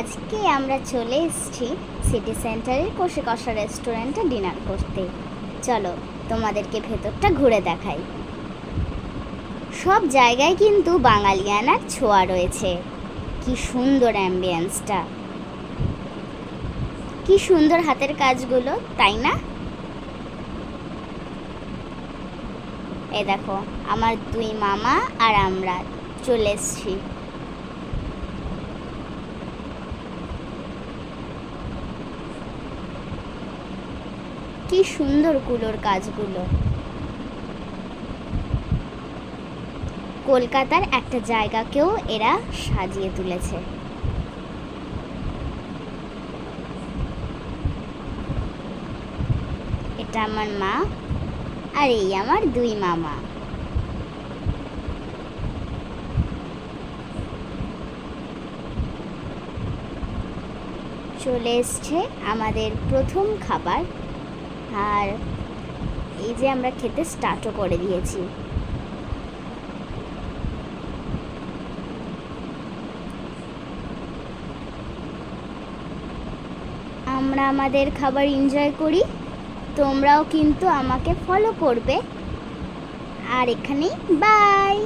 আজকে আমরা চলে এসেছি সিটি সেন্টারের কষে কষা রেস্টুরেন্টে ডিনার করতে। চলো তোমাদেরকে ভেতরটা ঘুরে দেখাই। সব জায়গায় কিন্তু বাঙালিয়ানার ছোঁয়া রয়েছে। কি সুন্দর অ্যাম্বিয়েন্সটা, কি সুন্দর হাতের কাজগুলো, তাই না? এই দেখো, আমার দুই মামা আর আমরা চলে এসেছি। কি সুন্দর কুলোর কাজগুলো। কলকাতার একটা জায়গাকেও এরা সাজিয়ে তুলেছে। এটা আমার মা আর এই আমার দুই মামা। চলে এসছে আমাদের প্রথম খাবার, আর এই যে আমরা খেতে স্টার্টও করে দিয়েছি। আমরা আমাদের খাবার এনজয় করি, তোমরাও কিন্তু আমাকে ফলো করবে। আর এখানেই বাই।